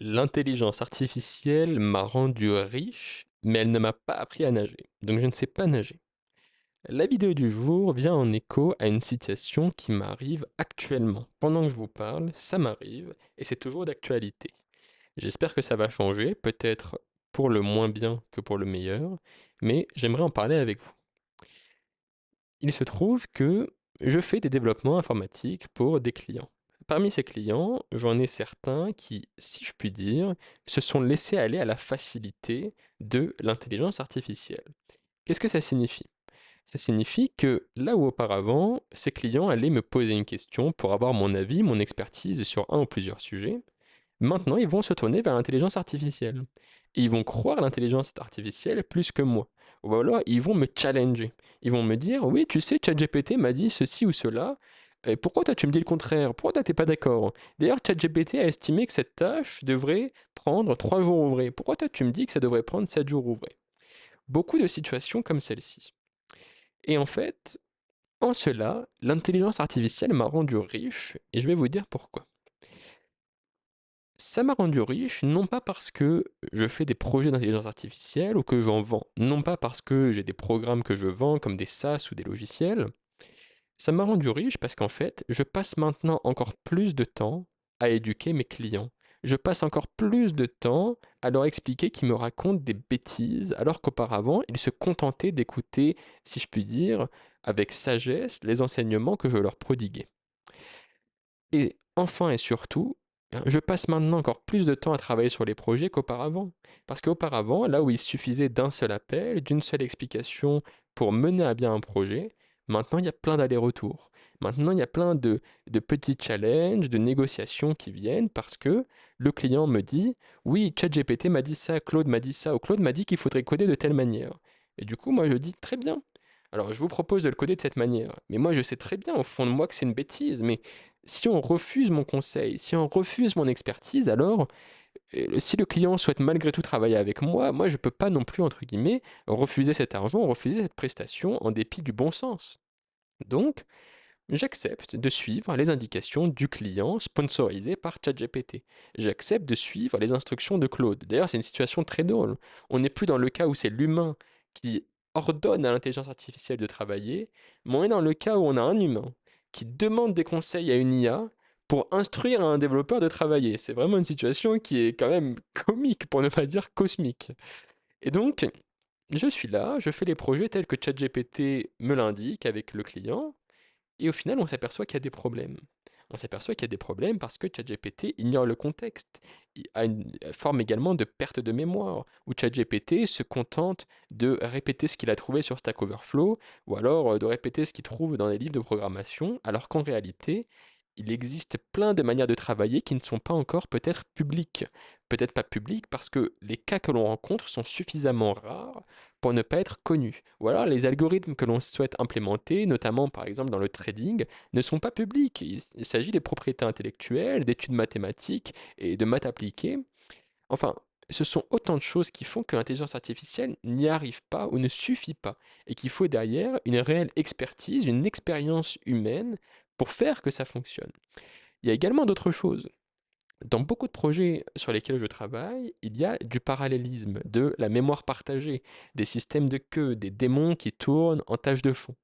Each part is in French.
L'intelligence artificielle m'a rendu riche, mais elle ne m'a pas appris à nager. Donc je ne sais pas nager. La vidéo du jour vient en écho à une situation qui m'arrive actuellement. Pendant que je vous parle, ça m'arrive et c'est toujours d'actualité. J'espère que ça va changer, peut-être pour le moins bien que pour le meilleur, mais j'aimerais en parler avec vous. Il se trouve que je fais des développements informatiques pour des clients. Parmi ces clients, j'en ai certains qui, si je puis dire, se sont laissés aller à la facilité de l'intelligence artificielle. Qu'est-ce que ça signifie? Ça signifie que là où auparavant, ces clients allaient me poser une question pour avoir mon avis, mon expertise sur un ou plusieurs sujets, maintenant ils vont se tourner vers l'intelligence artificielle. Et ils vont croire à l'intelligence artificielle plus que moi. Ou alors ils vont me challenger. Ils vont me dire, oui, tu sais, ChatGPT m'a dit ceci ou cela, et pourquoi toi tu me dis le contraire? Pourquoi toi t'es pas d'accord? D'ailleurs, ChatGPT a estimé que cette tâche devrait prendre 3 jours ouvrés. Pourquoi toi tu me dis que ça devrait prendre 7 jours ouvrés? Beaucoup de situations comme celle-ci. Et en fait, en cela, l'intelligence artificielle m'a rendu riche, et je vais vous dire pourquoi. Ça m'a rendu riche, non pas parce que je fais des projets d'intelligence artificielle ou que j'en vends, non pas parce que j'ai des programmes que je vends comme des SaaS ou des logiciels. Ça m'a rendu riche parce qu'en fait, je passe maintenant encore plus de temps à éduquer mes clients. Je passe encore plus de temps à leur expliquer qu'ils me racontent des bêtises, alors qu'auparavant, ils se contentaient d'écouter, si je puis dire, avec sagesse, les enseignements que je leur prodiguais. Et enfin et surtout, je passe maintenant encore plus de temps à travailler sur les projets qu'auparavant. Parce qu'auparavant, là où il suffisait d'un seul appel, d'une seule explication pour mener à bien un projet, maintenant il y a plein d'allers-retours. Maintenant il y a plein de petits challenges, de négociations qui viennent parce que le client me dit, oui, ChatGPT m'a dit ça, Claude m'a dit ça, ou Claude m'a dit qu'il faudrait coder de telle manière. Et du coup, moi je dis, très bien. Alors je vous propose de le coder de cette manière. Mais moi je sais très bien au fond de moi que c'est une bêtise, mais si on refuse mon conseil, si on refuse mon expertise, alors si le client souhaite malgré tout travailler avec moi, moi je peux pas non plus, entre guillemets, refuser cet argent, refuser cette prestation en dépit du bon sens. Donc, j'accepte de suivre les indications du client sponsorisé par ChatGPT. J'accepte de suivre les instructions de Claude. D'ailleurs, c'est une situation très drôle. On n'est plus dans le cas où c'est l'humain qui ordonne à l'intelligence artificielle de travailler, mais on est dans le cas où on a un humain qui demande des conseils à une IA pour instruire un développeur de travailler. C'est vraiment une situation qui est quand même comique, pour ne pas dire cosmique. Et donc, je suis là, je fais les projets tels que ChatGPT me l'indique avec le client, et au final, on s'aperçoit qu'il y a des problèmes. On s'aperçoit qu'il y a des problèmes parce que ChatGPT ignore le contexte. Il a une forme également de perte de mémoire, où ChatGPT se contente de répéter ce qu'il a trouvé sur Stack Overflow, ou alors de répéter ce qu'il trouve dans les livres de programmation, alors qu'en réalité, il existe plein de manières de travailler qui ne sont pas encore peut-être publiques. Peut-être pas publiques parce que les cas que l'on rencontre sont suffisamment rares pour ne pas être connus. Ou alors les algorithmes que l'on souhaite implémenter, notamment par exemple dans le trading, ne sont pas publics. Il s'agit des propriétés intellectuelles, d'études mathématiques et de maths appliquées. Enfin, ce sont autant de choses qui font que l'intelligence artificielle n'y arrive pas ou ne suffit pas, et qu'il faut derrière une réelle expertise, une expérience humaine pour faire que ça fonctionne. Il y a également d'autres choses. Dans beaucoup de projets sur lesquels je travaille, il y a du parallélisme, de la mémoire partagée, des systèmes de queue, des démons qui tournent en tâche de fond.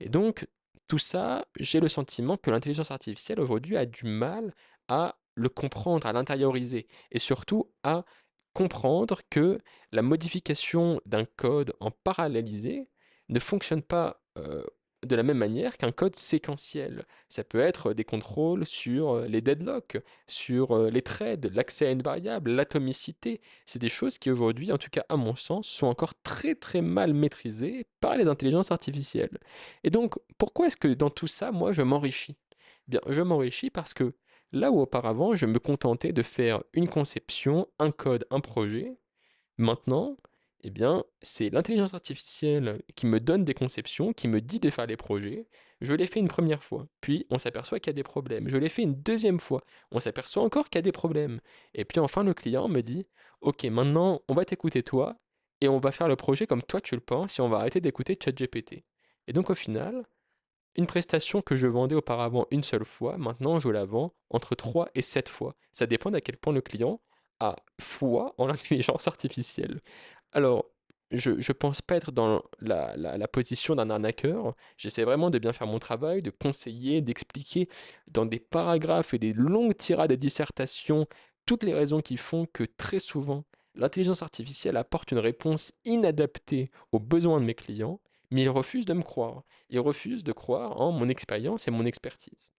Et donc, tout ça, j'ai le sentiment que l'intelligence artificielle aujourd'hui a du mal à le comprendre, à l'intérioriser, et surtout à comprendre que la modification d'un code en parallélisé ne fonctionne pas de la même manière qu'un code séquentiel. Ça peut être des contrôles sur les deadlocks, sur les threads, l'accès à une variable, l'atomicité. C'est des choses qui aujourd'hui, en tout cas à mon sens, sont encore très très mal maîtrisées par les intelligences artificielles. Et donc, pourquoi est-ce que dans tout ça, moi, je m'enrichis? Bien, je m'enrichis parce que là où auparavant, je me contentais de faire une conception, un code, un projet, maintenant, eh bien, c'est l'intelligence artificielle qui me donne des conceptions, qui me dit de faire les projets. Je l'ai fait une première fois, puis on s'aperçoit qu'il y a des problèmes. Je l'ai fait une deuxième fois, on s'aperçoit encore qu'il y a des problèmes. Et puis enfin, le client me dit, OK, maintenant, on va t'écouter toi, et on va faire le projet comme toi tu le penses, et on va arrêter d'écouter ChatGPT. Et donc au final, une prestation que je vendais auparavant une seule fois, maintenant je la vends entre 3 et 7 fois. Ça dépend d'à quel point le client a foi en l'intelligence artificielle. Alors, je pense pas être dans la position d'un arnaqueur. J'essaie vraiment de bien faire mon travail, de conseiller, d'expliquer dans des paragraphes et des longues tirades et dissertations toutes les raisons qui font que très souvent, l'intelligence artificielle apporte une réponse inadaptée aux besoins de mes clients, mais ils refusent de me croire. Ils refusent de croire en mon expérience et mon expertise.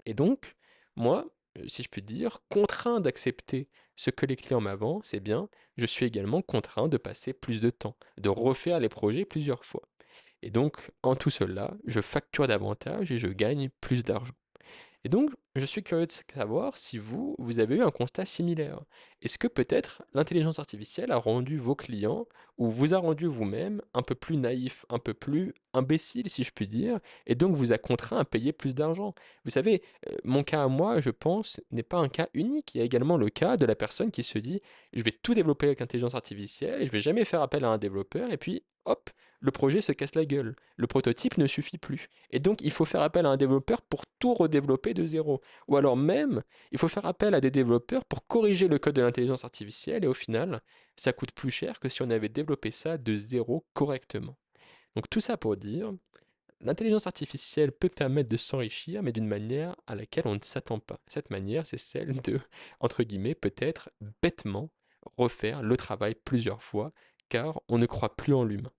Et donc, moi, si je puis dire, contraint d'accepter ce que les clients m'avancent, eh bien, je suis également contraint de passer plus de temps, de refaire les projets plusieurs fois. Et donc, en tout cela, je facture davantage et je gagne plus d'argent. Et donc, je suis curieux de savoir si vous, vous avez eu un constat similaire. Est-ce que peut-être l'intelligence artificielle a rendu vos clients, ou vous a rendu vous-même, un peu plus naïf, un peu plus imbécile, si je puis dire, et donc vous a contraint à payer plus d'argent? Vous savez, mon cas à moi, je pense, n'est pas un cas unique. Il y a également le cas de la personne qui se dit, je vais tout développer avec l'intelligence artificielle, et je vais jamais faire appel à un développeur, et puis, hop, le projet se casse la gueule. Le prototype ne suffit plus. Et donc, il faut faire appel à un développeur pour tout redévelopper de zéro. Ou alors même, il faut faire appel à des développeurs pour corriger le code de l'intelligence artificielle et au final, ça coûte plus cher que si on avait développé ça de zéro correctement. Donc tout ça pour dire, l'intelligence artificielle peut permettre de s'enrichir, mais d'une manière à laquelle on ne s'attend pas. Cette manière, c'est celle de, entre guillemets, peut-être bêtement refaire le travail plusieurs fois, car on ne croit plus en l'humain.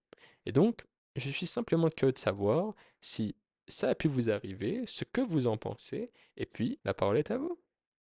Et donc, je suis simplement curieux de savoir si ça a pu vous arriver, ce que vous en pensez, et puis la parole est à vous.